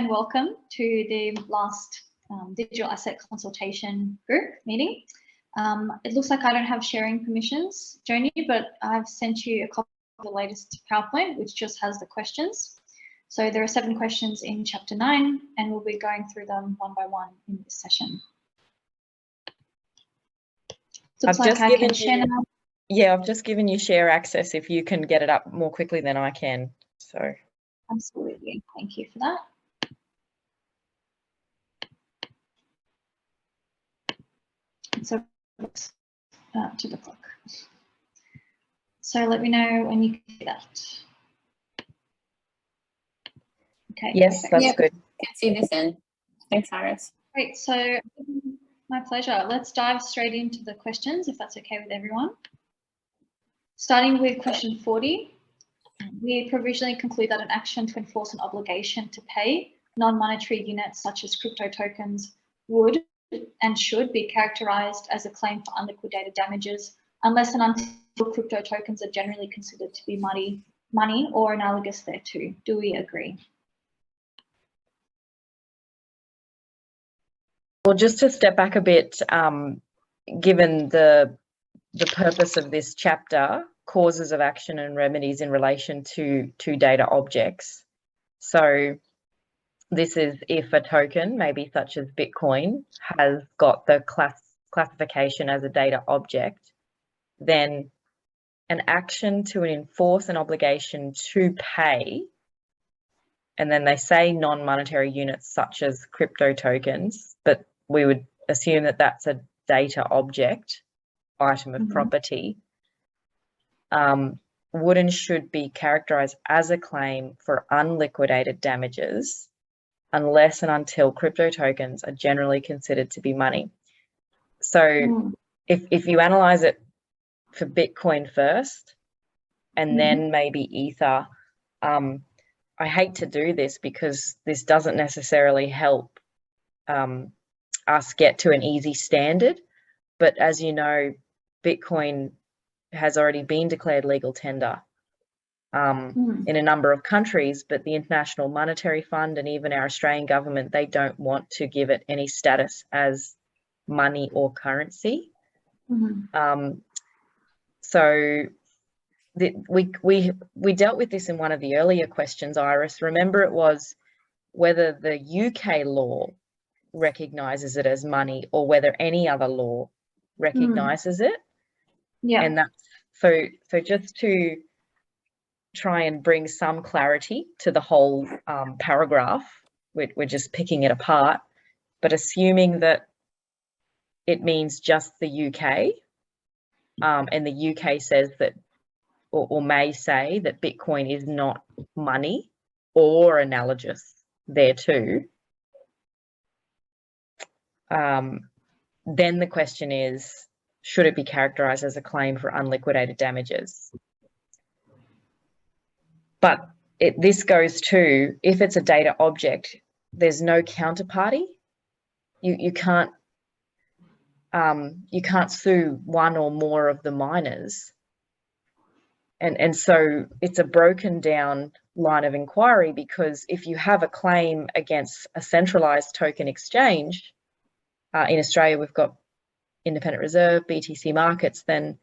and welcome to the last digital asset consultation group meeting. It looks like I don't have sharing permissions, Joni, but I've sent you a copy of the latest PowerPoint, which just has the questions. So there are 7 questions in chapter 9, and we'll be going through them one by one in this session. Looks like I can share now. Yeah, I've just given you share access if you can get it up more quickly than I can. So absolutely, thank you for that. So to the clock. So let me know when you can do that. Okay. Yes, perfect. that's good. I can see this in. Thanks, Iris. Great. So my pleasure. Let's dive straight into the questions, if that's okay with everyone. Starting with question 40, we provisionally conclude that an action to enforce an obligation to pay non-monetary units such as crypto tokens would and should be characterized as a claim for unliquidated damages unless and until crypto tokens are generally considered to be money or analogous thereto. Do we agree? Well, just to step back a bit, given the purpose of this chapter, causes of action and remedies in relation to data objects. So this is if a token, maybe such as Bitcoin, has got the classification as a data object, then an action to enforce an obligation to pay, and then they say non-monetary units such as crypto tokens, but we would assume that that's a data object, item of property, would and should be characterized as a claim for unliquidated damages unless and until crypto tokens are generally considered to be money. So if you analyze it for Bitcoin first and then maybe Ether, I hate to do this because this doesn't necessarily help us get to an easy standard, but as you know, Bitcoin has already been declared legal tender in a number of countries, but the International Monetary Fund and even our Australian government, they don't want to give it any status as money or currency. So we dealt with this in one of the earlier questions, Iris. Remember, it was whether the UK law recognises it as money or whether any other law recognises it. Yeah. And that's so just to try and bring some clarity to the whole paragraph, we're just picking it apart, but assuming that it means just the UK, and the UK says that, or may say that Bitcoin is not money or analogous thereto, then the question is, should it be characterized as a claim for unliquidated damages? But this goes to, if it's a data object, there's no counterparty. You can't sue one or more of the miners. And so it's a broken down line of inquiry, because if you have a claim against a centralized token exchange, in Australia we've got Independent Reserve, BTC markets, then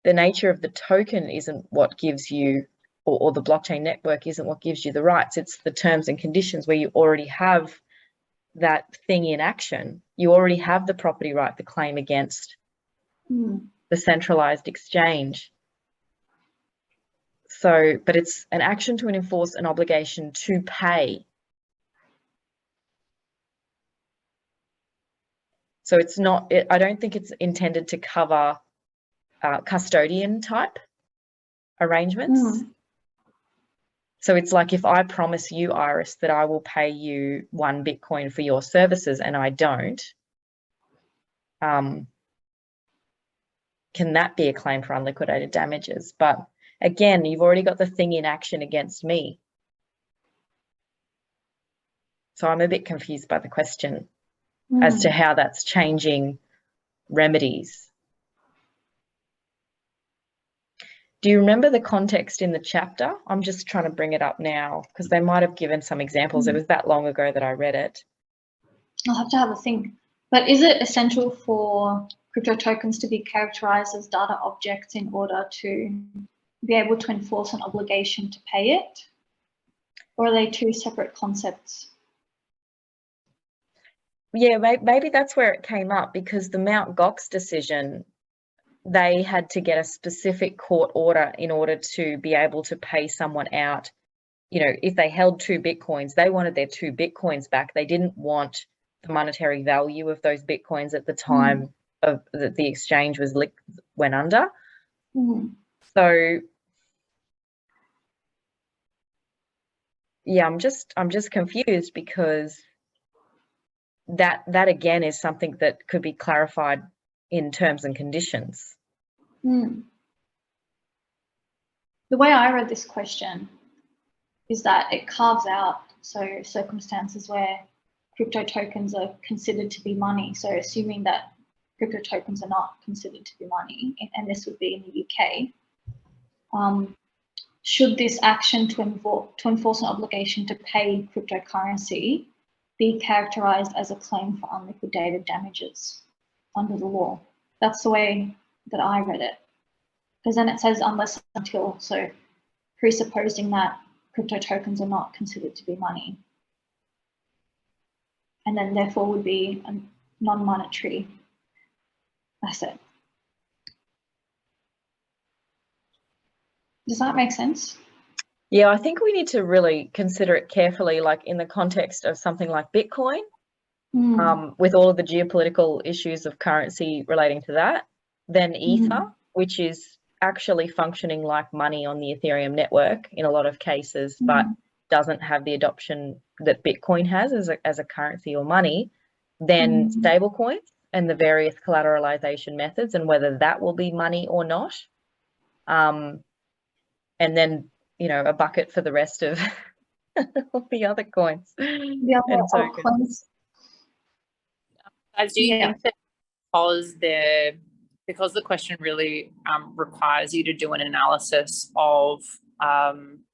the nature of the token isn't what gives you, or the blockchain network isn't what gives you the rights. It's the terms and conditions where you already have that thing in action. You already have the property right, the claim against the centralized exchange. So, but it's an action to enforce an obligation to pay. So it's not, I don't think it's intended to cover custodian type arrangements. So it's like, if I promise you, Iris, that I will pay you 1 Bitcoin for your services and I don't, can that be a claim for unliquidated damages? But again, you've already got the thing in action against me. So I'm a bit confused by the question as to how that's changing remedies. Do you remember the context in the chapter? I'm just trying to bring it up now because they might have given some examples. It was that long ago that I read it. I'll have to have a think. But is it essential for crypto tokens to be characterized as data objects in order to be able to enforce an obligation to pay it? Or are they two separate concepts? Yeah, maybe that's where it came up, because the Mt. Gox decision, they had to get a specific court order in order to be able to pay someone out. You know, if they held 2 Bitcoins, they wanted their 2 Bitcoins back. They didn't want the monetary value of those Bitcoins at the time of that the exchange went under. So yeah, I'm just confused, because that again is something that could be clarified in terms and conditions. The way I read this question is that it carves out circumstances where crypto tokens are considered to be money. So assuming that crypto tokens are not considered to be money, and this would be in the UK, should this action to enforce an obligation to pay cryptocurrency be characterized as a claim for unliquidated damages under the law? That's the way that I read it. Because then it says unless until, so presupposing that crypto tokens are not considered to be money, and then therefore would be a non-monetary asset. Does that make sense? Yeah, I think we need to really consider it carefully, like in the context of something like Bitcoin, with all of the geopolitical issues of currency relating to that, then Ether, which is actually functioning like money on the Ethereum network in a lot of cases, but doesn't have the adoption that Bitcoin has as a currency or money, then stablecoins and the various collateralization methods, and whether that will be money or not. And then, you know, a bucket for the rest of the other coins and tokens. Guys, do you think that because the question really requires you to do an analysis of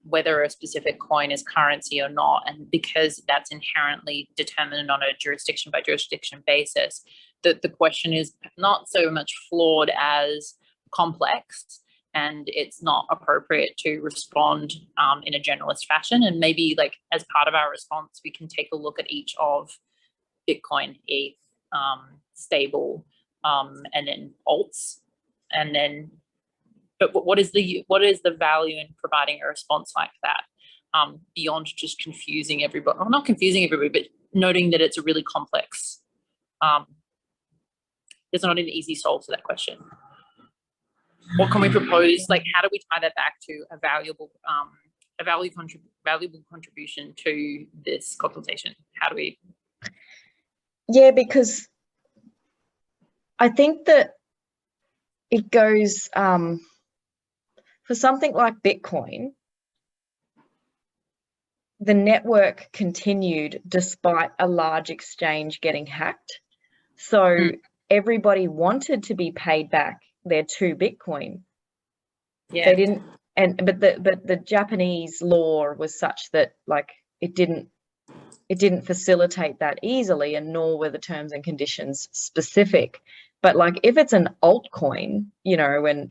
whether a specific coin is currency or not, and because that's inherently determined on a jurisdiction by jurisdiction basis, that the question is not so much flawed as complex, and it's not appropriate to respond in a generalist fashion. And maybe, like, as part of our response, we can take a look at each of Bitcoin, ETH, stable, and then alts, and then, but what is the value in providing a response like that, beyond just confusing everybody, well, not confusing everybody, but noting that it's a really complex, there's not an easy solve to that question. What can we propose? Like, how do we tie that back to a valuable contribution to this consultation? How do we? Yeah, because I think that it goes, for something like Bitcoin, the network continued despite a large exchange getting hacked. So everybody wanted to be paid back their 2 Bitcoin. Yeah. They didn't, but the Japanese law was such that, like, it didn't facilitate that easily, and nor were the terms and conditions specific. But like, if it's an altcoin, you know, and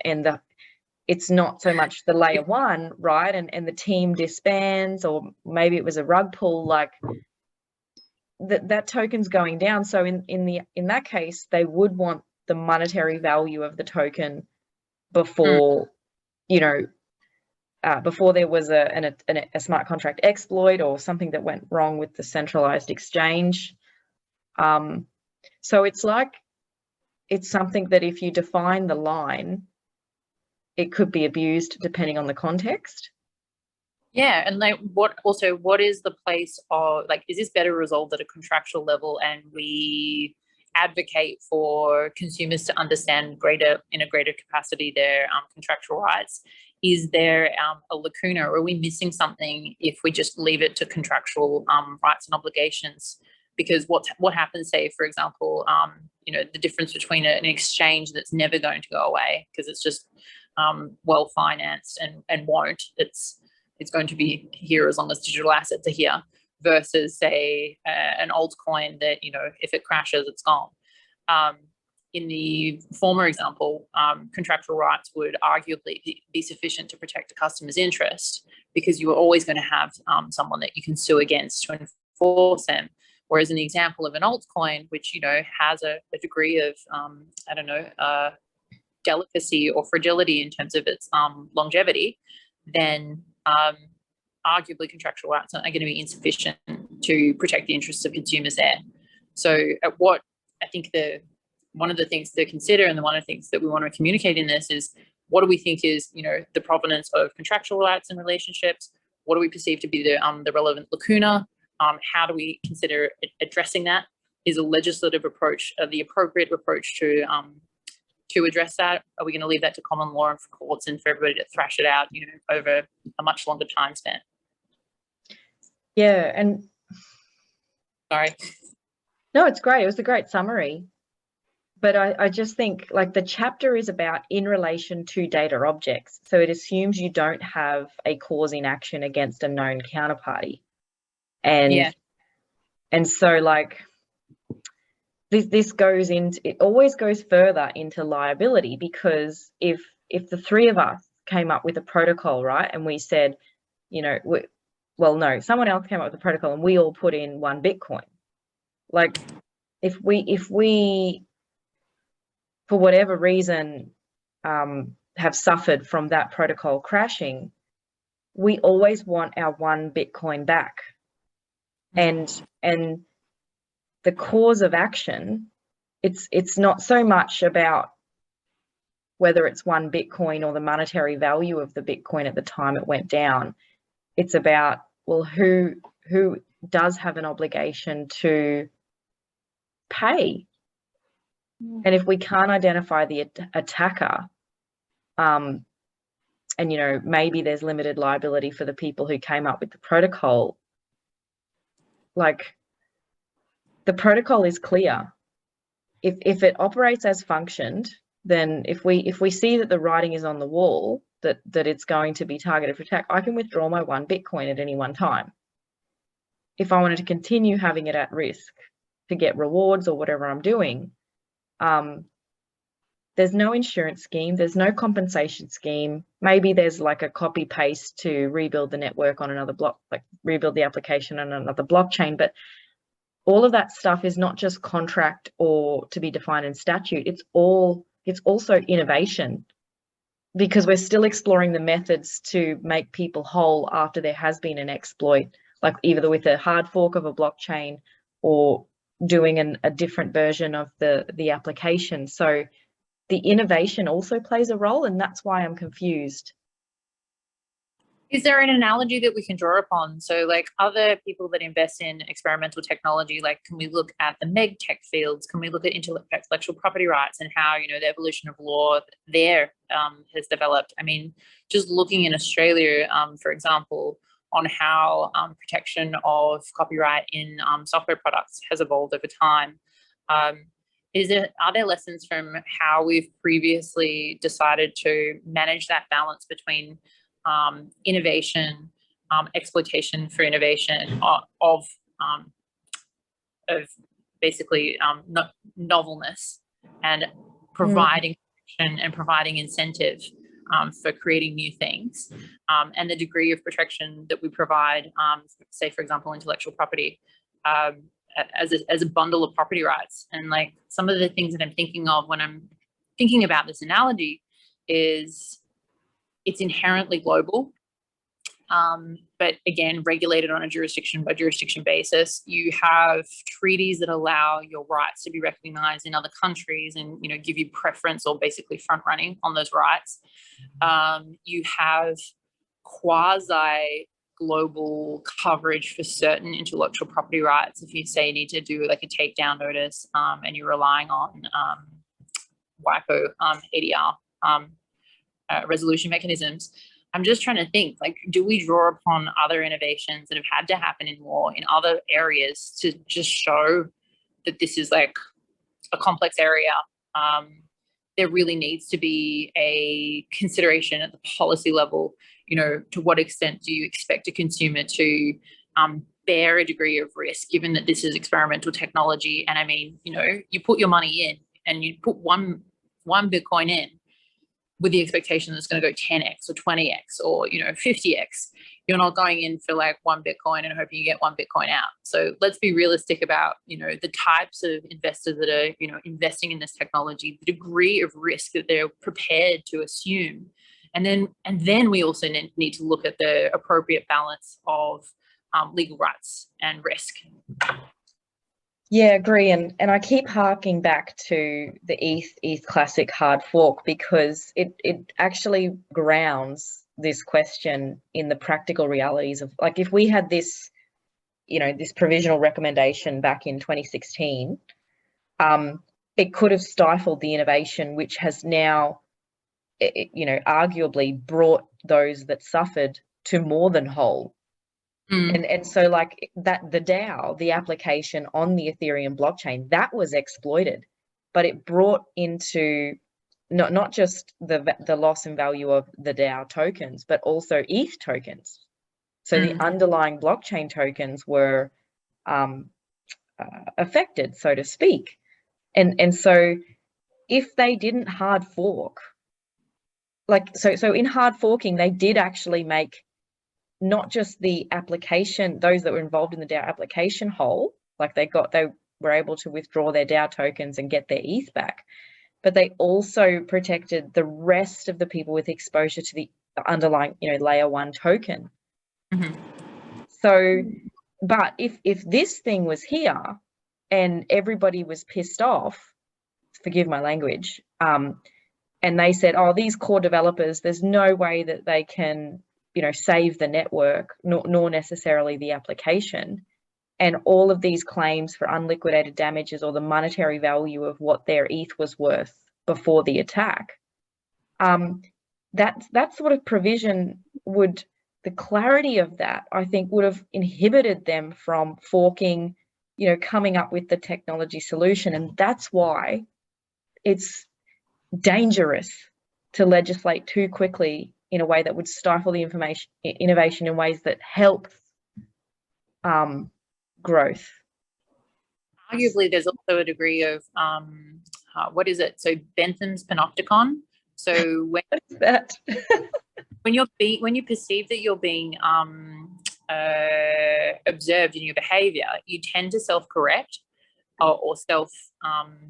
it's not so much the layer 1, right? And the team disbands, or maybe it was a rug pull, like that token's going down. So in that case, they would want the monetary value of the token before, you know, before there was a smart contract exploit or something that went wrong with the centralized exchange. So it's like, it's something that if you define the line, it could be abused depending on the context. Yeah, and like, what is the place of, like, is this better resolved at a contractual level, and we advocate for consumers to understand in a greater capacity their contractual rights? Is there a lacuna, or are we missing something if we just leave it to contractual rights and obligations? Because what happens, say, for example, you know, the difference between an exchange that's never going to go away because it's just well financed and won't. It's going to be here as long as digital assets are here, versus say an old coin that, you know, if it crashes, it's gone. In the former example, contractual rights would arguably be sufficient to protect a customer's interest, because you are always going to have someone that you can sue against to enforce them. Whereas in the example of an altcoin, which, you know, has a degree of, delicacy or fragility in terms of its longevity, then arguably contractual rights are going to be insufficient to protect the interests of consumers there. So what I think one of the things to consider, and one of the things that we want to communicate in this, is what do we think is, you know, the provenance of contractual rights and relationships? What do we perceive to be the relevant lacuna? How do we consider addressing that? Is a legislative approach the appropriate approach to address that? Are we going to leave that to common law and for courts and for everybody to thrash it out, you know, over a much longer time span? Yeah, and sorry. No, it's great. It was a great summary. But I just think, like, the chapter is about in relation to data objects. So it assumes you don't have a cause in action against a known counterparty. And so, like, this goes into, it always goes further into liability, because if the three of us came up with a protocol, right, and we said, you know, someone else came up with a protocol and we all put in 1 Bitcoin. Like, if we for whatever reason have suffered from that protocol crashing, we always want our 1 Bitcoin back. And the cause of action, it's not so much about whether it's 1 Bitcoin or the monetary value of the Bitcoin at the time it went down. It's about, well, who does have an obligation to pay? And if we can't identify the attacker, and, you know, maybe there's limited liability for the people who came up with the protocol, like, the protocol is clear. If it operates as functioned, then if we see that the writing is on the wall that it's going to be targeted for attack, I can withdraw my 1 Bitcoin at any one time. If I wanted to continue having it at risk to get rewards or whatever I'm doing, there's no insurance scheme, there's no compensation scheme. Maybe there's like a copy paste to rebuild the network on another block, like rebuild the application on another blockchain. But all of that stuff is not just contract or to be defined in statute. It's also innovation, because we're still exploring the methods to make people whole after there has been an exploit, like either with a hard fork of a blockchain or doing a different version of the application. So the innovation also plays a role, and that's why I'm confused. Is there an analogy that we can draw upon? So, like, other people that invest in experimental technology, like, can we look at the meg tech fields? Can we look at intellectual property rights and how, you know, the evolution of law there has developed? I mean, just looking in Australia, for example, on how protection of copyright in software products has evolved over time. Are there lessons from how we've previously decided to manage that balance between innovation, exploitation for innovation of basically novelness, and providing protection and providing incentive for creating new things, and the degree of protection that we provide, say, for example, intellectual property, as a bundle of property rights. And like, some of the things that I'm thinking of when I'm thinking about this analogy is it's inherently global, but again, regulated on a jurisdiction by jurisdiction basis. You have treaties that allow your rights to be recognized in other countries and, you know, give you preference or basically front running on those rights. You have quasi global coverage for certain intellectual property rights. If you say you need to do like a takedown notice, and you're relying on WIPO, ADR resolution mechanisms. I'm just trying to think, like, do we draw upon other innovations that have had to happen in law in other areas to just show that this is like a complex area, there really needs to be a consideration at the policy level, to what extent do you expect a consumer to bear a degree of risk, given that this is experimental technology. And I mean, you put your money in and you put one Bitcoin in with the expectation that it's going to go 10x or 20x or 50x. You're not going in for like one Bitcoin and hoping you get one Bitcoin out. So let's be realistic about the types of investors that are investing in this technology, the degree of risk that they're prepared to assume, and then we also need to look at the appropriate balance of legal rights and risk. Yeah, agree. And I keep harking back to the ETH Classic hard fork, because it actually grounds this question in the practical realities of, like, if we had this, this provisional recommendation back in 2016, it could have stifled the innovation, which has now, arguably brought those that suffered to more than whole. And so, like, that, the DAO, the application on the Ethereum blockchain, that was exploited, but it brought into not just the loss in value of the DAO tokens, but also ETH tokens. So the underlying blockchain tokens were affected, so to speak. And so if they didn't hard fork, like, so in hard forking, they did actually make not just the application, those that were involved in the DAO application whole, like they were able to withdraw their DAO tokens and get their ETH back, but they also protected the rest of the people with exposure to the underlying, layer one token. So, but if this thing was here and everybody was pissed off, forgive my language, and they said, oh, these core developers, there's no way that they can save the network, nor necessarily the application, and all of these claims for unliquidated damages or the monetary value of what their ETH was worth before the attack, that sort of provision would, the clarity of that, I think, would have inhibited them from forking, coming up with the technology solution. And that's why it's dangerous to legislate too quickly in a way that would stifle the innovation in ways that help growth. Arguably, there's also a degree of what is it? So Bentham's panopticon. So when that when you perceive that you're being observed in your behavior, you tend to self-correct or self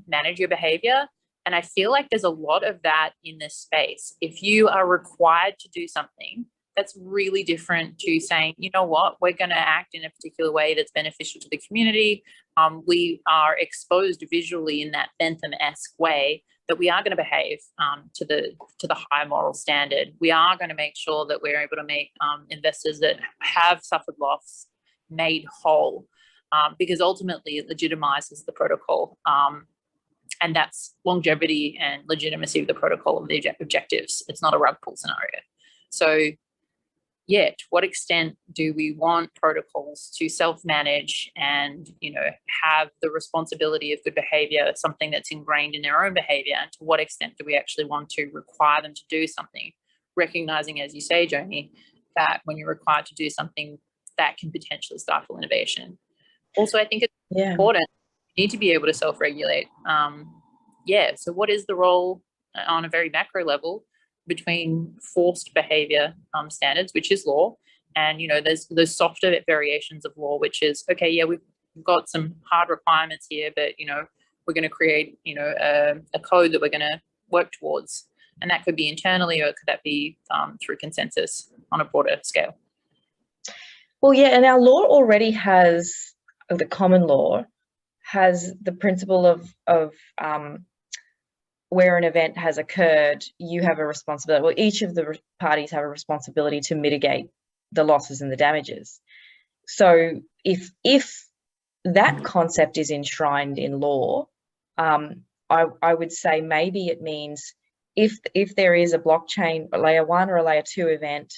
manage your behavior. And I feel like there's a lot of that in this space. If you are required to do something, that's really different to saying, you know what, we're going to act in a particular way that's beneficial to the community. We are exposed visually in that Bentham-esque way that we are going to behave to the high moral standard. We are going to make sure that we're able to make investors that have suffered loss made whole, because ultimately it legitimizes the protocol. And that's longevity and legitimacy of the protocol of the objectives. It's not a rug pull scenario. So, yeah, to what extent do we want protocols to self-manage and, have the responsibility of good behavior, something that's ingrained in their own behavior? And to what extent do we actually want to require them to do something? Recognizing, as you say, Joni, that when you're required to do something, that can potentially stifle innovation. Also, I think it's important. You need to be able to self-regulate. So what is the role on a very macro level between forced behavior standards, which is law, and there's those softer variations of law, which is, okay, yeah, we've got some hard requirements here, but we're going to create a code that we're going to work towards, and that could be internally, or could that be through consensus on a broader scale? Well, yeah, and our law already has, the common law has the principle of where an event has occurred, you have a responsibility. Well, each of the parties have a responsibility to mitigate the losses and the damages. So if that concept is enshrined in law, I would say maybe it means if there is a blockchain, a layer 1 or a layer 2 event,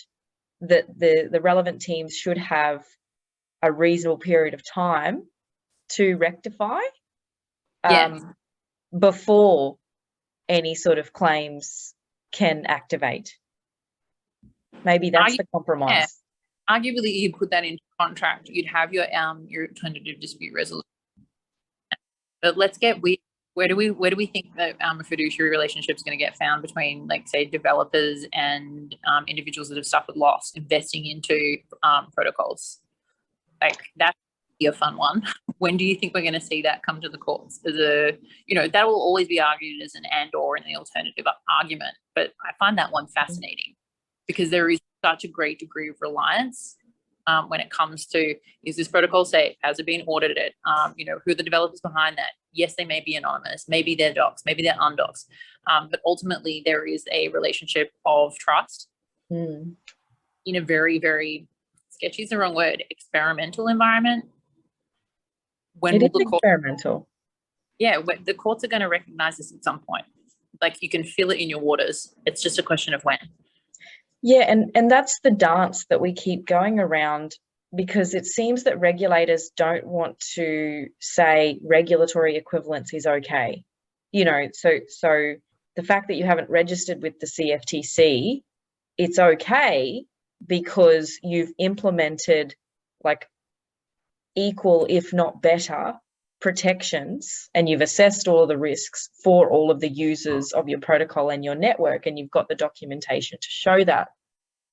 that the relevant teams should have a reasonable period of time to rectify before any sort of claims can activate. Maybe that's the compromise. Arguably, you put that into contract, you'd have your alternative dispute resolution. But let's get where do we think that a fiduciary relationship is going to get found between, like, say, developers and individuals that have suffered loss investing into protocols? Like, that's a fun one. When do you think we're going to see that come to the courts? As a, that will always be argued as an and/or in the alternative argument. But I find that one fascinating because there is such a great degree of reliance when it comes to, is this protocol safe? Has it been audited? Who are the developers behind that? Yes, they may be anonymous. Maybe they're docs. Maybe they're undocs. But ultimately, there is a relationship of trust in a very, very, sketchy is the wrong word, experimental environment. When it is experimental. Yeah, the courts are going to recognize this at some point. Like, you can feel it in your waters. It's just a question of when. Yeah, and that's the dance that we keep going around, because it seems that regulators don't want to say regulatory equivalence is okay. So the fact that you haven't registered with the CFTC, it's okay because you've implemented, like, equal, if not better, protections, and you've assessed all the risks for all of the users of your protocol and your network, and you've got the documentation to show that.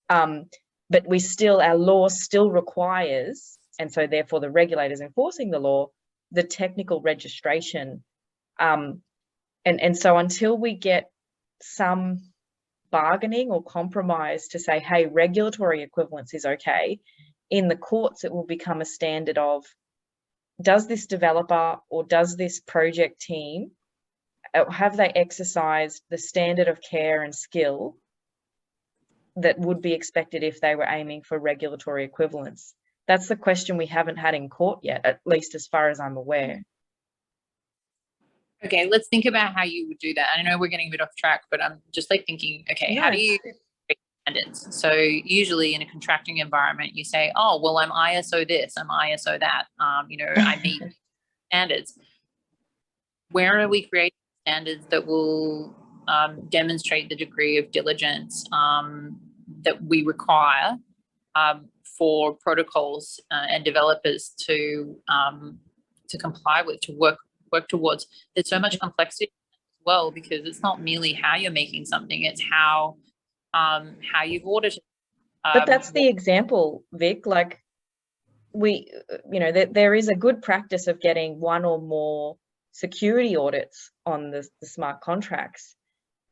But our law still requires, and so therefore the regulators enforcing the law, the technical registration. And so until we get some bargaining or compromise to say, hey, regulatory equivalence is okay, in the courts it will become a standard of, does this developer or does this project team, have they exercised the standard of care and skill that would be expected if they were aiming for regulatory equivalence? That's the question we haven't had in court yet, at least as far as I'm aware. Okay, let's think about how you would do that. I know we're getting a bit off track, but I'm just thinking, okay, how do you create standards? So usually in a contracting environment, you say, oh, well, I'm ISO this, I'm ISO that, I meet standards. Where are we creating standards that will demonstrate the degree of diligence that we require for protocols and developers to comply with, to work towards? There's so much complexity as well, because it's not merely how you're making something, it's how you've audited. But that's the example, Vic. Like, there is a good practice of getting one or more security audits on the smart contracts,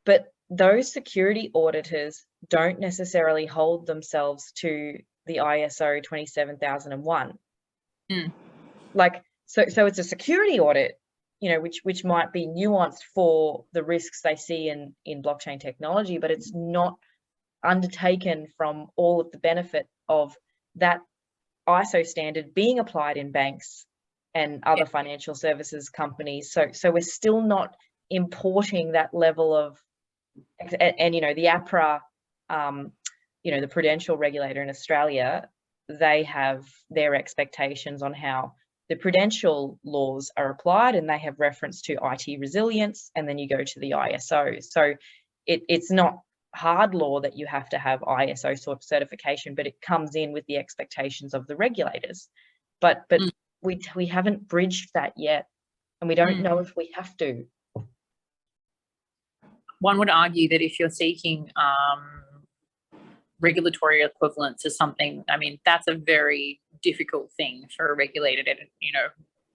but those security auditors don't necessarily hold themselves to the ISO 27001. Like, so it's a security audit, which might be nuanced for the risks they see in blockchain technology, but it's not undertaken from all of the benefit of that ISO standard being applied in banks and other financial services companies. So we're still not importing that level of, and the APRA, the prudential regulator in Australia, they have their expectations on how the prudential laws are applied, and they have reference to IT resilience, and then you go to the ISO. So it's not hard law that you have to have ISO sort of certification, but it comes in with the expectations of the regulators. But we haven't bridged that yet, and we don't know if we have to. One would argue that if you're seeking regulatory equivalence as something, that's a very difficult thing for a regulator to,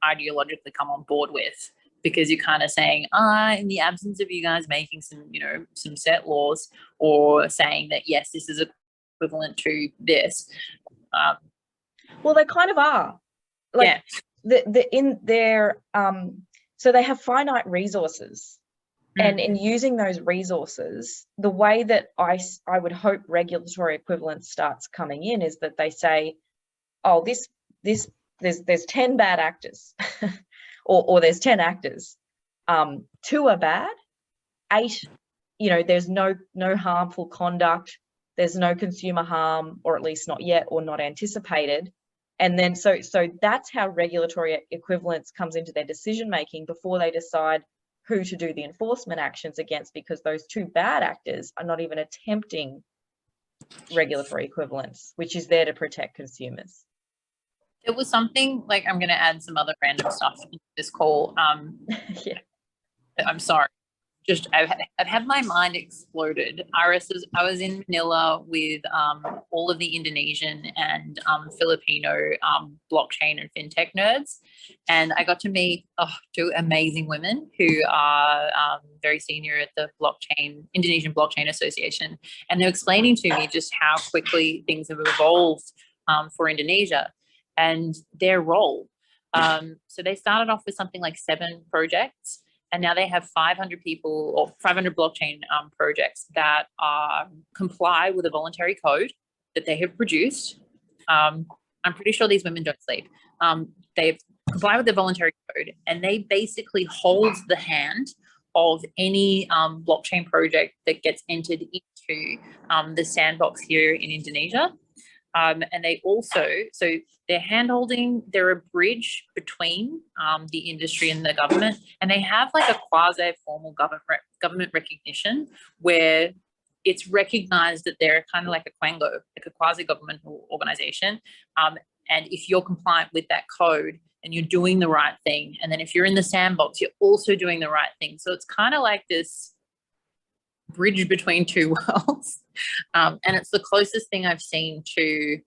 ideologically come on board with, because you're kind of saying, in the absence of you guys making some set laws, or saying that, yes, this is equivalent to this. Well, they kind of are. Like, in their, so they have finite resources. And in using those resources, the way that I would hope regulatory equivalence starts coming in is that they say, oh, there's 10 bad actors, or there's 10 actors. 2 are bad, 8, there's no harmful conduct, there's no consumer harm, or at least not yet, or not anticipated. And then so that's how regulatory equivalence comes into their decision making before they decide, who to do the enforcement actions against, because those two bad actors are not even attempting regulatory equivalence, which is there to protect consumers. There was something like, I'm going to add some other random stuff into this call. Yeah. I'm sorry. Just I've had my mind exploded. I was in Manila with all of the Indonesian and Filipino blockchain and fintech nerds, and I got to meet two amazing women who are very senior at the Indonesian Blockchain Association, and they're explaining to me just how quickly things have evolved for Indonesia and their role. So they started off with something like 7 projects. And now they have 500 people or 500 blockchain projects that comply with a voluntary code that they have produced. I'm pretty sure these women don't sleep. They comply with the voluntary code, and they basically hold the hand of any blockchain project that gets entered into the sandbox here in Indonesia. And they also, so they're hand-holding, they're a bridge between the industry and the government, and they have like a quasi-formal government recognition where it's recognized that they're kind of like a quango, like a quasi-governmental organization. And if you're compliant with that code and you're doing the right thing, and then if you're in the sandbox, you're also doing the right thing. So it's kind of like this bridge between two worlds. And it's the closest thing I've seen to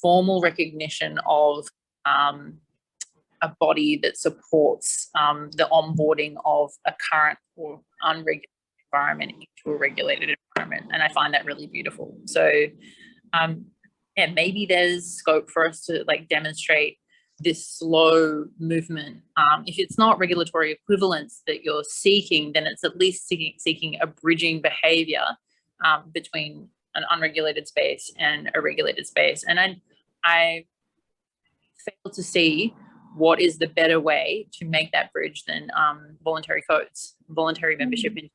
formal recognition of a body that supports the onboarding of a current or unregulated environment into a regulated environment. And I find that really beautiful. So yeah, maybe there's scope for us to like demonstrate this slow movement. If it's not regulatory equivalence that you're seeking, then it's at least seeking a bridging behavior between an unregulated space and a regulated space. And I fail to see what is the better way to make that bridge than voluntary codes, voluntary membership in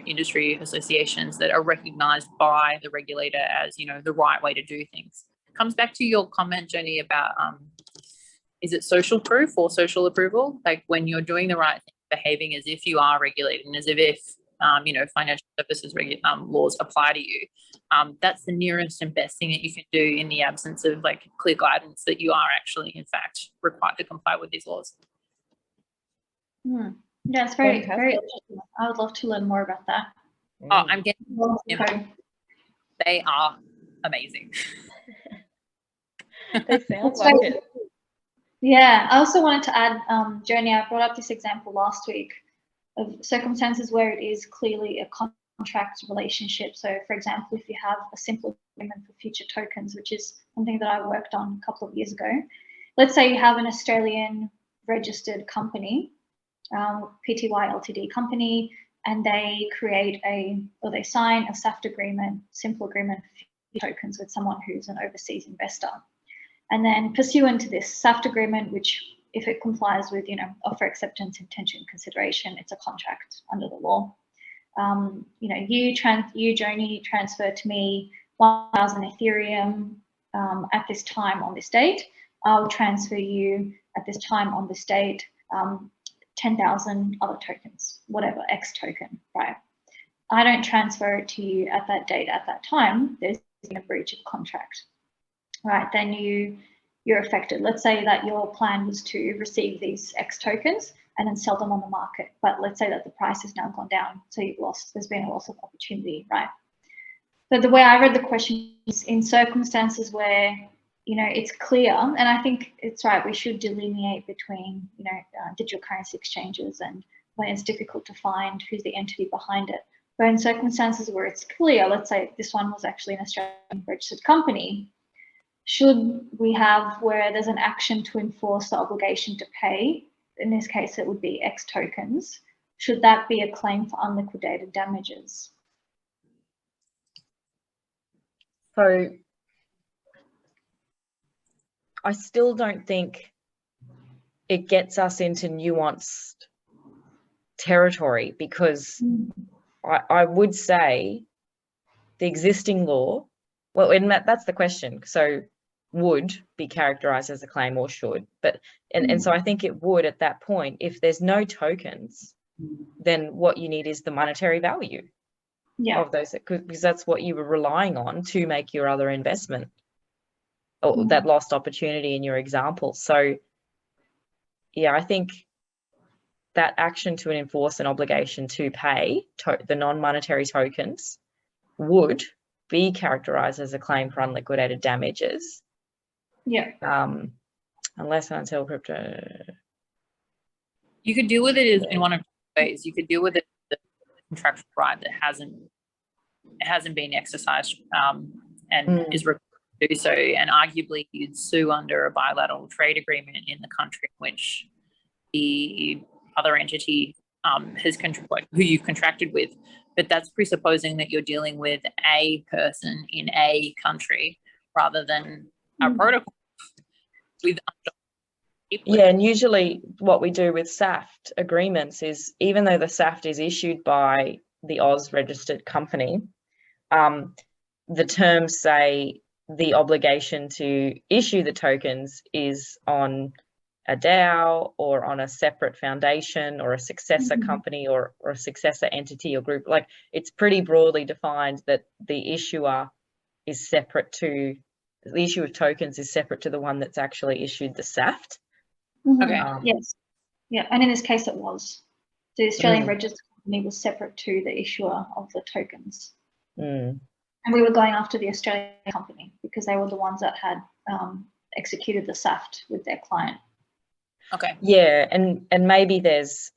industry associations that are recognized by the regulator as, the right way to do things. It comes back to your comment, Joni, about is it social proof or social approval? Like when you're doing the right thing, behaving as if you are regulated and as if, financial services laws apply to you. That's the nearest and best thing that you can do in the absence of like clear guidance that you are actually, in fact, required to comply with these laws. Yeah, it's very, very interesting. I would love to learn more about that. Oh, I'm getting they are amazing. They sound like it. Yeah, I also wanted to add, Joni, I brought up this example last week of circumstances where it is clearly a contract relationship. So, for example, if you have a simple agreement for future tokens, which is something that I worked on a couple of years ago. Let's say you have an Australian registered company, PTY Ltd company, and they create they sign a SAFT agreement, simple agreement for tokens with someone who's an overseas investor. And then pursuant to this SAFT agreement, which if it complies with, offer acceptance, intention, consideration, it's a contract under the law. You, Joni, transfer to me 1,000 Ethereum at this time on this date. I'll transfer you at this time on this date 10,000 other tokens, whatever, X token, right? I don't transfer it to you at that date, at that time. There's a breach of contract. Right, then you're affected. Let's say that your plan was to receive these X tokens and then sell them on the market. But let's say that the price has now gone down. So there's been a loss of opportunity, right? So the way I read the question is in circumstances where, it's clear, and I think it's right, we should delineate between, digital currency exchanges and when it's difficult to find who's the entity behind it. But in circumstances where it's clear, let's say this one was actually an Australian registered company, should we have where there's an action to enforce the obligation to pay, in this case it would be X tokens, should that be a claim for unliquidated damages? So I still don't think it gets us into nuanced territory, because I would say the existing law, well, and that's the question. So would be characterized as a claim or should, but and so I think it would at that point, if there's no tokens then what you need is the monetary value Yeah. of those, because that's what you were relying on to make your other investment, or that lost opportunity in your example. So yeah, I think that action to enforce an obligation to pay the non-monetary tokens would be characterized as a claim for unliquidated damages. Yeah. Unless and until crypto. You could deal with it in one of two ways. You could deal with it the contractual right that hasn't been exercised and is required to do so, and arguably you'd sue under a bilateral trade agreement in the country in which the other entity has who you've contracted with. But that's presupposing that you're dealing with a person in a country rather than a protocol with. Yeah, and usually what we do with SAFT agreements is, even though the SAFT is issued by the Oz registered company, the terms say the obligation to issue the tokens is on a DAO or on a separate foundation or a successor company or a successor entity or group. Like, it's pretty broadly defined that the issuer is separate to, the issue of tokens is separate to the one that's actually issued the SAFT. Okay. Yes. Yeah, and in this case it was. The Australian registered company was separate to the issuer of the tokens. And we were going after the Australian company because they were the ones that had executed the SAFT with their client. Okay. Yeah, and maybe there's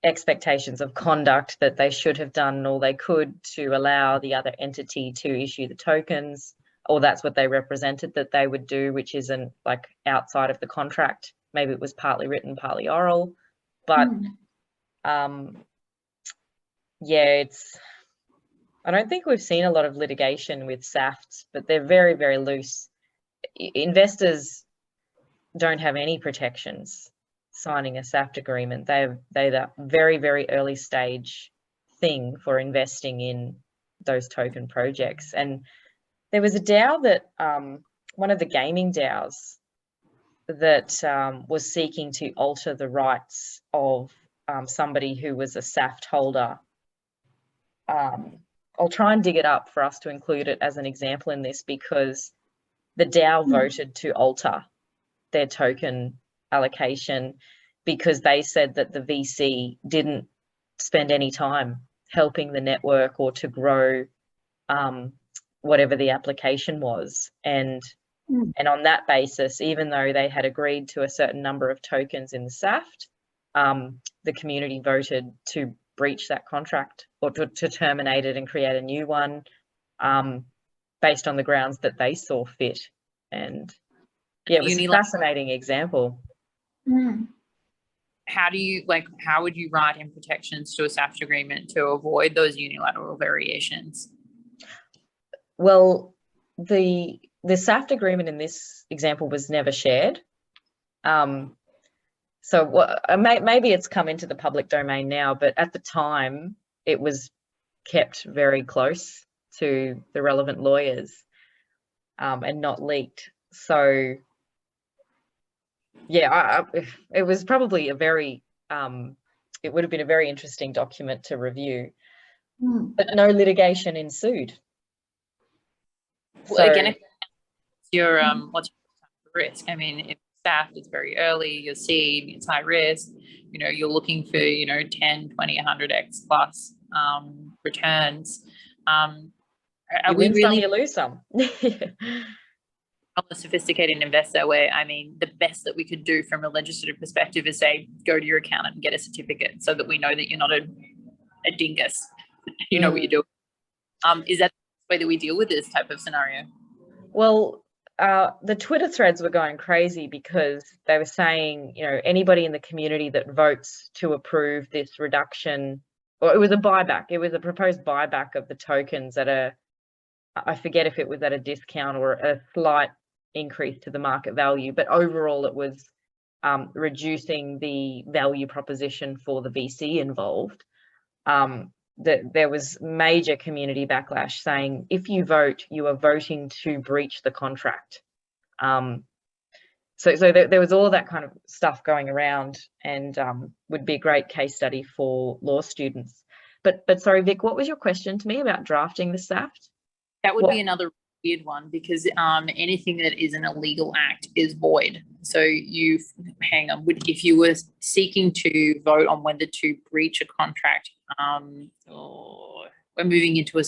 expectations of conduct that they should have done all they could to allow the other entity to issue the tokens, or that's what they represented that they would do, which isn't like outside of the contract. Maybe it was partly written, partly oral, but yeah, I don't think we've seen a lot of litigation with SAFTs, but they're very, very loose. Investors don't have any protections signing a SAFT agreement. They're the very, very early stage thing for investing in those token projects. And there was a DAO that, one of the gaming DAOs that was seeking to alter the rights of somebody who was a SAFT holder. I'll try and dig it up for us to include it as an example in this, because the DAO voted to alter their token allocation because they said that the VC didn't spend any time helping the network or to grow whatever the application was. And on that basis, even though they had agreed to a certain number of tokens in the SAFT, the community voted to breach that contract or to terminate it and create a new one based on the grounds that they saw fit. And yeah, it was a fascinating example. How would you write in protections to a SAFT agreement to avoid those unilateral variations? Well, the SAFT agreement in this example was never shared. So maybe it's come into the public domain now, but at the time it was kept very close to the relevant lawyers and not leaked. So yeah, it was probably a very, it would have been a very interesting document to review, but no litigation ensued. Well, So, again, if what's your risk? I mean, if SAFT is very early, you're seeing it's high risk, you're looking for, 10, 20, 100x plus returns. Are we really you lose some? a sophisticated investor where, the best that we could do from a legislative perspective is say, go to your accountant and get a certificate so that we know that you're not a dingus, you know what you're doing. Is that the way that we deal with this type of scenario? Well, the Twitter threads were going crazy because they were saying, anybody in the community that votes to approve this reduction, or it was a buyback, it was a proposed buyback of the tokens at I forget if it was at a discount or a slight increase to the market value, but overall it was reducing the value proposition for the VC involved. That there was major community backlash saying, if you vote, you are voting to breach the contract. So there was all that kind of stuff going around, and would be a great case study for law students. But sorry, Vic, what was your question to me about drafting the SAFT? That would be another weird one, because anything that is an illegal act is void. So if you were seeking to vote on whether to breach a contract, or we're moving into a,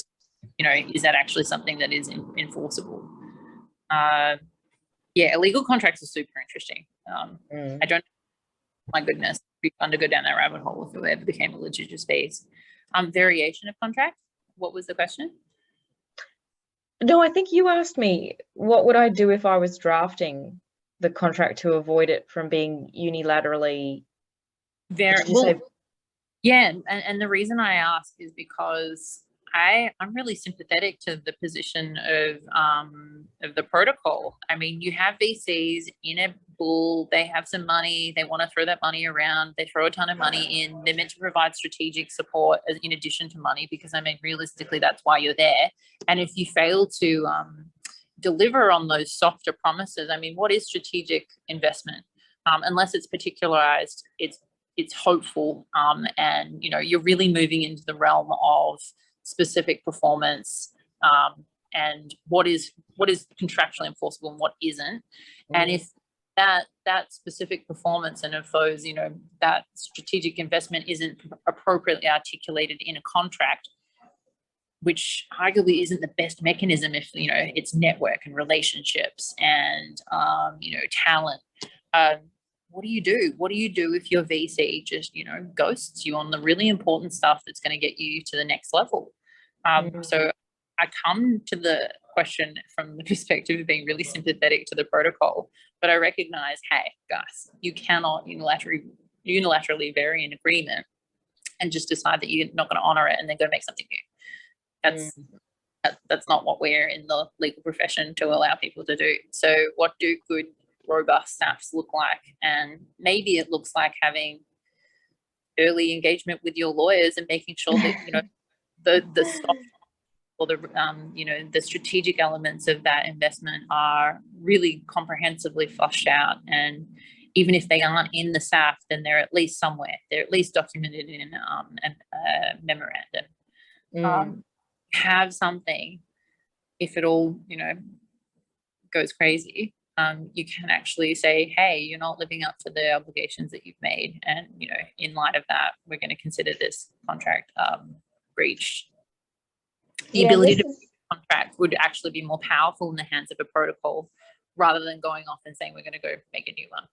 is that actually something that is enforceable? Yeah, illegal contracts are super interesting. I don't, my goodness, we'd fun to go down that rabbit hole if it ever became a litigious space. Variation of contract, what was the question? No, I think you asked me, what would I do if I was drafting the contract to avoid it from being unilaterally? Yeah, and the reason I ask is because I'm really sympathetic to the position of the protocol. I mean, you have VCs in a bull, they have some money, they want to throw that money around, they throw a ton of money in, they're meant to provide strategic support in addition to money, because I mean, realistically, that's why you're there. And if you fail to deliver on those softer promises, I mean, what is strategic investment? Unless it's particularized, it's hopeful, and you're really moving into the realm of specific performance, and what is contractually enforceable and what isn't. And if that specific performance, and if those that strategic investment isn't appropriately articulated in a contract, which arguably isn't the best mechanism if it's network and relationships and talent, what do you do? What do you do if your VC just, ghosts you on the really important stuff that's going to get you to the next level? So I come to the question from the perspective of being really sympathetic to the protocol, but I recognize, hey, guys, you cannot unilaterally vary an agreement and just decide that you're not going to honor it and then go make something new. That's not what we're in the legal profession to allow people to do. So what do good, robust SAFs look like? And maybe it looks like having early engagement with your lawyers and making sure that the stock or the strategic elements of that investment are really comprehensively flushed out. And even if they aren't in the SAF, then they're at least somewhere. They're at least documented in a memorandum. Have something, if it all goes crazy, you can actually say, hey, you're not living up to the obligations that you've made, and in light of that, we're going to consider this contract breach. The ability to breach a contract would actually be more powerful in the hands of a protocol, rather than going off and saying we're going to go make a new one.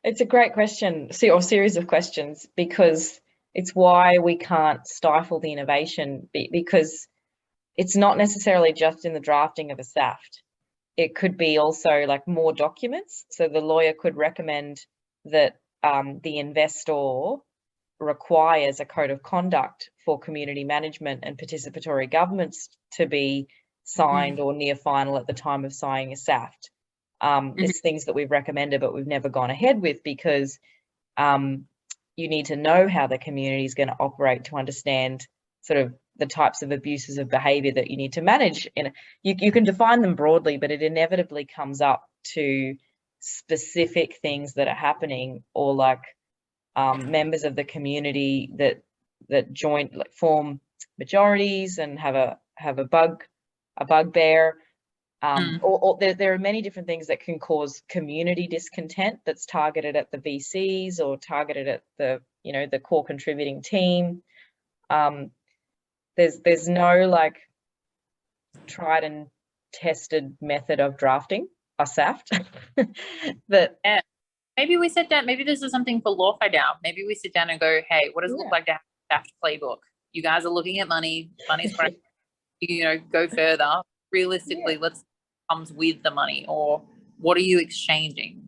It's a great question, or series of questions, because it's why we can't stifle the innovation, because it's not necessarily just in the drafting of a SAFT. It could be also like more documents. So the lawyer could recommend that the investor requires a code of conduct for community management and participatory governments to be signed or near final at the time of signing a SAFT. It's things that we've recommended, but we've never gone ahead with, because you need to know how the community is going to operate to understand sort of the types of abuses of behaviour that you need to manage. And you can define them broadly, but it inevitably comes up to specific things that are happening, or like members of the community that join, like form majorities and have a bugbear. Or there are many different things that can cause community discontent that's targeted at the VCs or targeted at the the core contributing team. There's no like tried and tested method of drafting a SAFT. Maybe we sit down, maybe this is something for Law Fight Out. Maybe we sit down and go, hey, what does it look like to have a SAFT playbook? You guys are looking at money's great. Go further. Realistically, let's comes with the money, or what are you exchanging?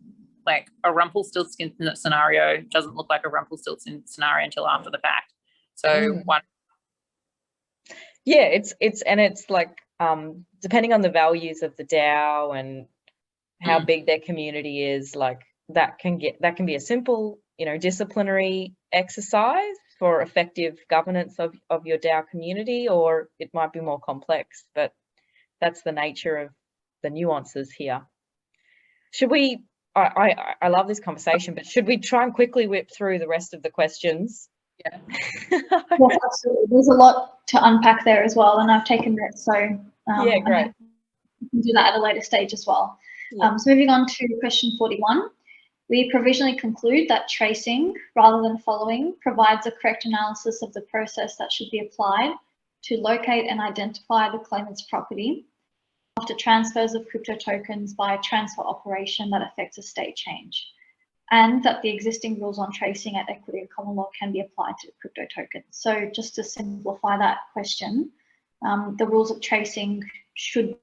Like a Rumpelstiltskin scenario doesn't look like a Rumpelstiltskin scenario until after the fact. So it's like depending on the values of the DAO and how big their community is, like that can be a simple disciplinary exercise for effective governance of your DAO community, or it might be more complex, but that's the nature of the nuances here. Should we, I love this conversation, but should we try and quickly whip through the rest of the questions? Yeah. Yes, absolutely. There's a lot to unpack there as well, and I've taken notes, so Yeah, great. we can do that at a later stage as well. Yeah. So moving on to question 41. We provisionally conclude that tracing, rather than following, provides a correct analysis of the process that should be applied to locate and identify the claimant's property after transfers of crypto tokens by a transfer operation that affects a state change, and that the existing rules on tracing at equity and common law can be applied to crypto tokens. So just to simplify that question, the rules of tracing should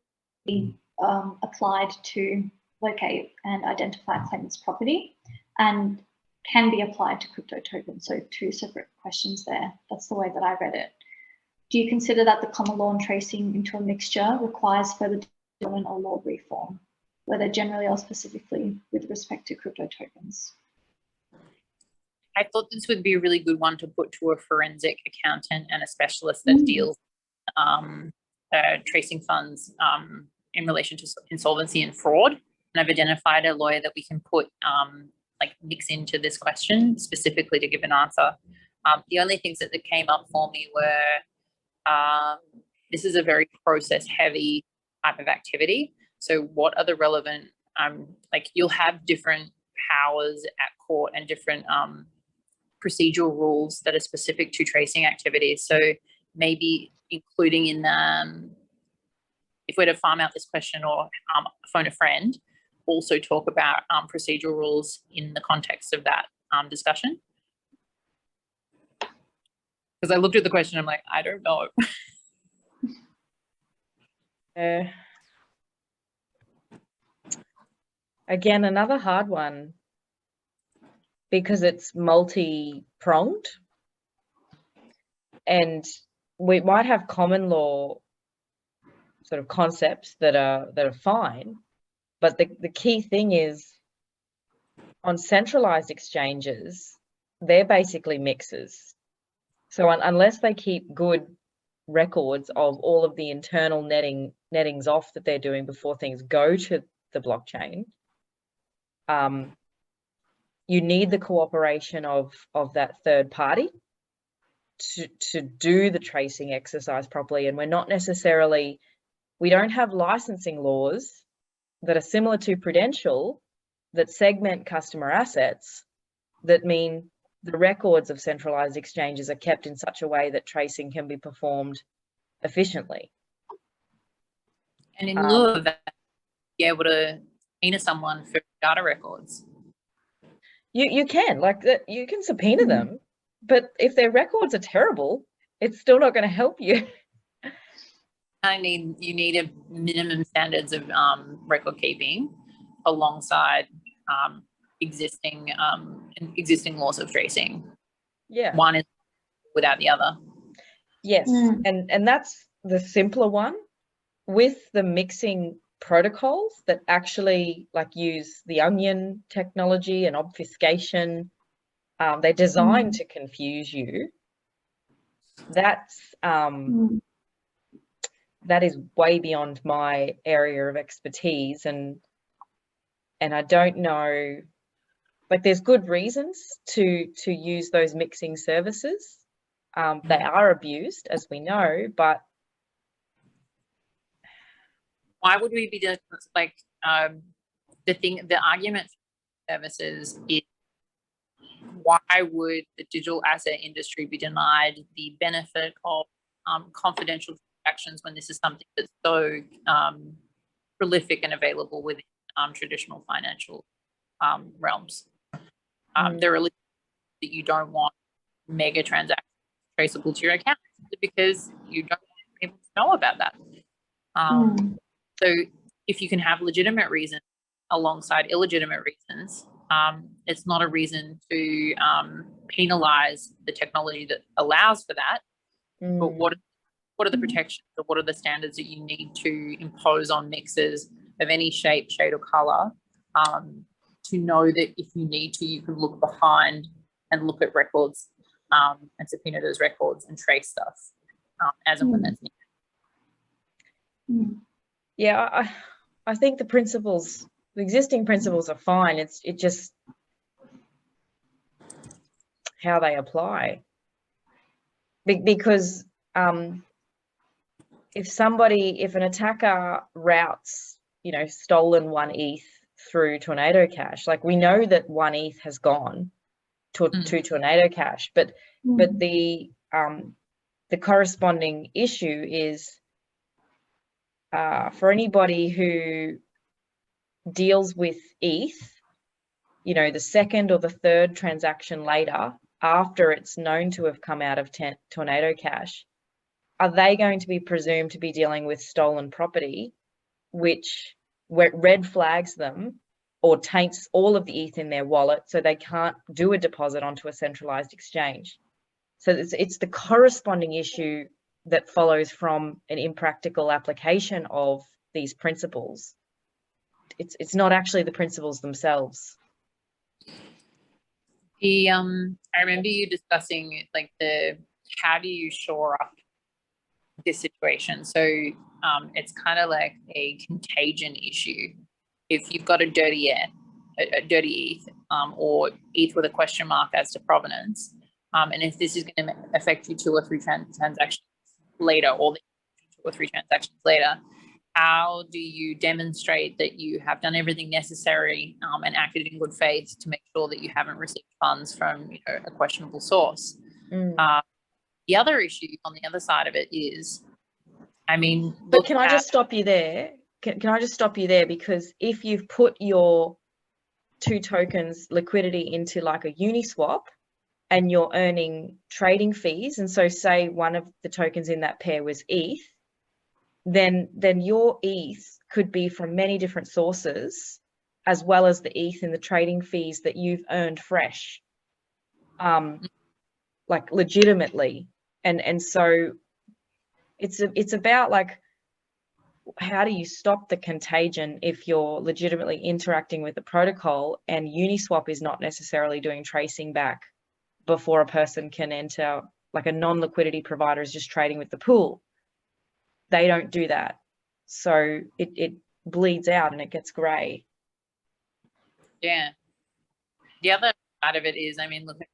be applied to locate and identify a claimant's property and can be applied to crypto tokens. So two separate questions there. That's the way that I read it. Do you consider that the common law and tracing into a mixture requires further development or law reform, whether generally or specifically with respect to crypto tokens? I thought this would be a really good one to put to a forensic accountant and a specialist that deals tracing funds in relation to insolvency and fraud. And I've identified a lawyer that we can put like mix into this question specifically to give an answer. The only things that came up for me were this is a very process heavy type of activity. So what are the relevant, like you'll have different powers at court and different procedural rules that are specific to tracing activities. So maybe including in them, if we're to farm out this question or phone a friend, also talk about procedural rules in the context of that discussion. Because I looked at the question, I'm like, I don't know. Again, another hard one because it's multi-pronged, and we might have common law sort of concepts that are fine, but the key thing is on centralized exchanges, they're basically mixes. So unless they keep good records of all of the internal nettings off that they're doing before things go to the blockchain, you need the cooperation of that third party to do the tracing exercise properly. And we're not necessarily, we don't have licensing laws that are similar to Prudential that segment customer assets that mean the records of centralized exchanges are kept in such a way that tracing can be performed efficiently. And in lieu of that, be able to subpoena someone for data records. You can, like, you can subpoena them, but if their records are terrible, it's still not going to help you. You need a minimum standards of record keeping alongside existing laws of tracing. Yeah, one is without the other. Yes, and that's the simpler one. With the mixing protocols that actually like use the onion technology and obfuscation, they're designed to confuse you. That's that is way beyond my area of expertise, and I don't know, like there's good reasons to use those mixing services. They are abused, as we know, but why would we be doing like the argument for services is why would the digital asset industry be denied the benefit of confidential transactions when this is something that's so prolific and available within traditional financial realms? There are that you don't want mega transactions traceable to your account because you don't want people to know about that. So if you can have legitimate reasons alongside illegitimate reasons, it's not a reason to penalize the technology that allows for that. But what are the protections or what are the standards that you need to impose on mixers of any shape, shade or color to know that if you need to, you can look behind and look at records and subpoena those records and trace stuff as and when that's needed. Yeah, I think the principles The existing principles are fine. It just how they apply. Because if an attacker routes, stolen 1 ETH through Tornado Cash, like we know that 1 ETH has gone to Tornado Cash, but the corresponding issue is for anybody who deals with ETH, the second or the third transaction later, after it's known to have come out of Tornado Cash, are they going to be presumed to be dealing with stolen property, which red flags them or taints all of the ETH in their wallet so they can't do a deposit onto a centralized exchange? So it's the corresponding issue that follows from an impractical application of these principles. It's not actually the principles themselves. I remember you discussing like how do you shore up this situation? So it's kind of like a contagion issue. If you've got a dirty ETH or ETH with a question mark as to provenance, and if this is going to affect you 2 or 3 transactions later, or 2 or 3 transactions later, how do you demonstrate that you have done everything necessary and acted in good faith to make sure that you haven't received funds from a questionable source? The other issue on the other side of it is, but can I just stop you there? Can I just stop you there? Because if you've put your 2 tokens liquidity into like a Uniswap and you're earning trading fees, and so say one of the tokens in that pair was ETH, then your ETH could be from many different sources, as well as the ETH in the trading fees that you've earned fresh, like legitimately. And so it's about like, how do you stop the contagion if you're legitimately interacting with the protocol and Uniswap is not necessarily doing tracing back before a person can enter, like a non-liquidity provider is just trading with the pool. They don't do that. So it bleeds out and it gets grey. Yeah. The other side of it is, look at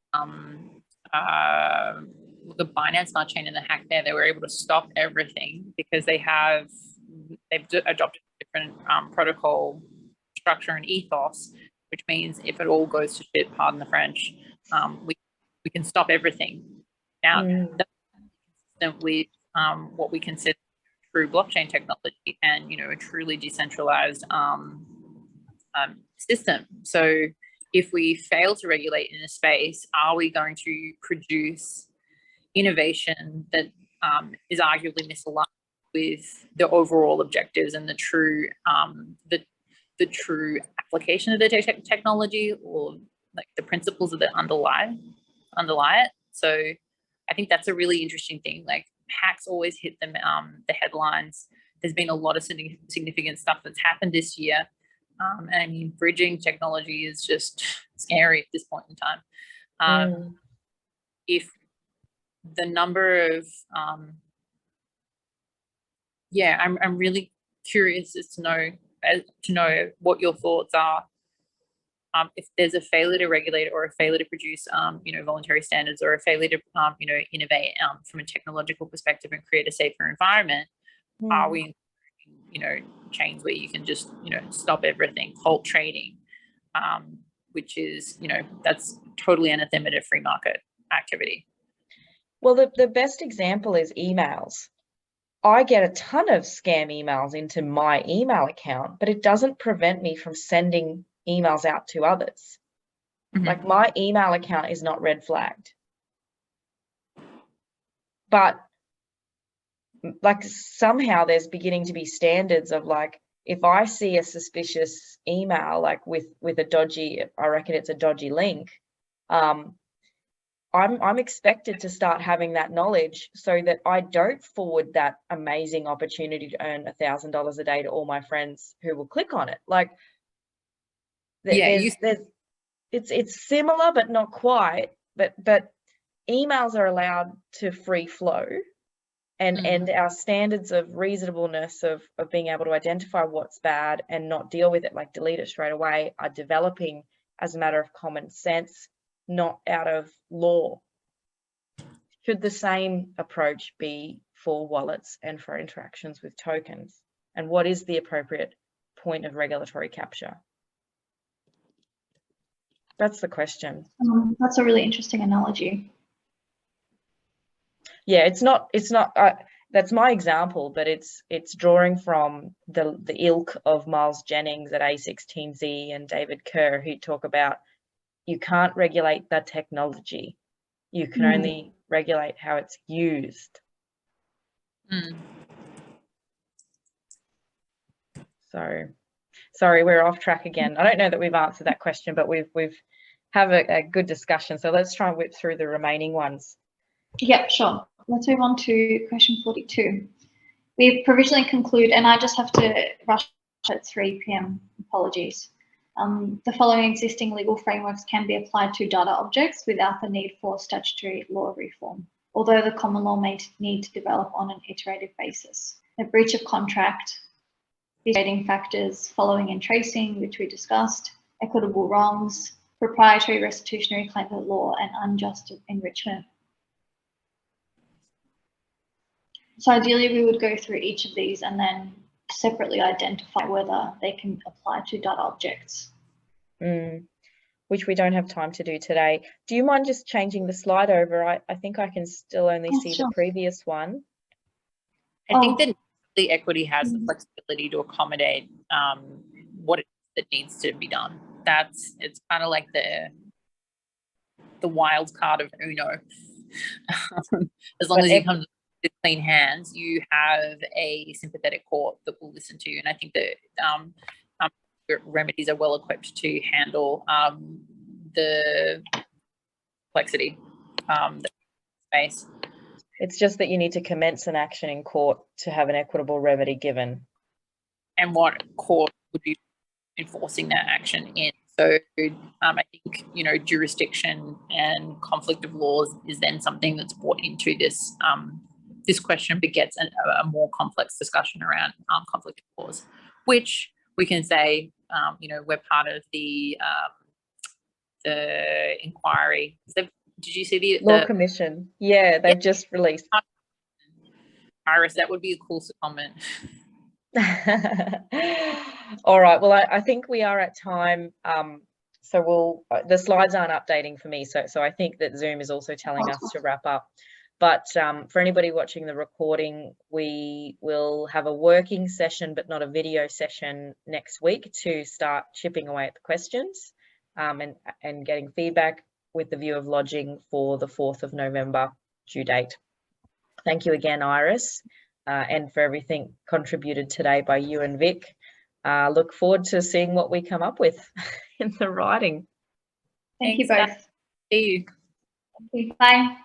Binance Smart Chain and the hack there. They were able to stop everything because they've adopted a different protocol structure and ethos, which means if it all goes to shit, pardon the French, we can stop everything. Now, that's consistent with what we consider true blockchain technology and a truly decentralized system. So if we fail to regulate in a space, are we going to produce innovation that is arguably misaligned with the overall objectives and the true true application of the technology, or like the principles that underlie it? So I think that's a really interesting thing. Like, hacks always hit the headlines. There's been a lot of significant stuff that's happened this year. And bridging technology is just scary at this point in time. If the number of, I'm really curious as to know what your thoughts are. If there's a failure to regulate or a failure to produce, voluntary standards, or a failure to, innovate from a technological perspective and create a safer environment, are we chains where you can just stop everything, halt trading, which is that's totally anathema to free market activity? Well, the best example is emails. I get a ton of scam emails into my email account, but it doesn't prevent me from sending emails out to others. Like, my email account is not red flagged, but like somehow there's beginning to be standards of, like, if I see a suspicious email, like with a dodgy, I reckon it's a dodgy link, I'm expected to start having that knowledge so that I don't forward that amazing opportunity to earn $1,000 a day to all my friends who will click on it. Like, it's similar but not quite. But emails are allowed to free flow, and our standards of reasonableness of being able to identify what's bad and not deal with it, like delete it straight away, are developing as a matter of common sense, not out of law. Should the same approach be for wallets and for interactions with tokens? And what is the appropriate point of regulatory capture? That's the question. That's a really interesting analogy. Yeah, it's not that's my example, but it's drawing from the ilk of Miles Jennings at A16Z and David Kerr, who talk about you can't regulate the technology. You can only regulate how it's used. So, sorry, we're off track again. I don't know that we've answered that question, but we've have a good discussion. So let's try and whip through the remaining ones. Yeah, sure. Let's move on to question 42. We provisionally conclude, and I just have to rush at 3 p.m. Apologies. The following existing legal frameworks can be applied to data objects without the need for statutory law reform, although the common law may need to develop on an iterative basis. The breach of contract, mitigating factors, following and tracing, which we discussed, equitable wrongs, proprietary restitutionary claim at law, and unjust enrichment. So ideally, we would go through each of these and then separately identify whether they can apply to data objects. Which we don't have time to do today. Do you mind just changing the slide over? I think I can still only see the previous one. I think that the equity has the flexibility to accommodate what it needs to be done. It's kind of like the wild card of Uno. As long as you come with clean hands, you have a sympathetic court that will listen to you. And I think that remedies are well equipped to handle the complexity space. It's just that you need to commence an action in court to have an equitable remedy given. And what court would be enforcing that action in? So I think, jurisdiction and conflict of laws is then something that's brought into this. This question begets a more complex discussion around conflict of laws, which we can say, we're part of the inquiry. So, did you see the Law Commission? Yeah, they've just released. Iris, that would be a cool comment. All right. Well, I think we are at time. So the slides aren't updating for me. So I think that Zoom is also telling us to wrap up. But for anybody watching the recording, we will have a working session, but not a video session next week to start chipping away at the questions and getting feedback with the view of lodging for the 4th of November due date. Thank you again, Iris, and for everything contributed today by you and Vic. Look forward to seeing what we come up with in the writing. Thank you both. See you. Thank you. Bye.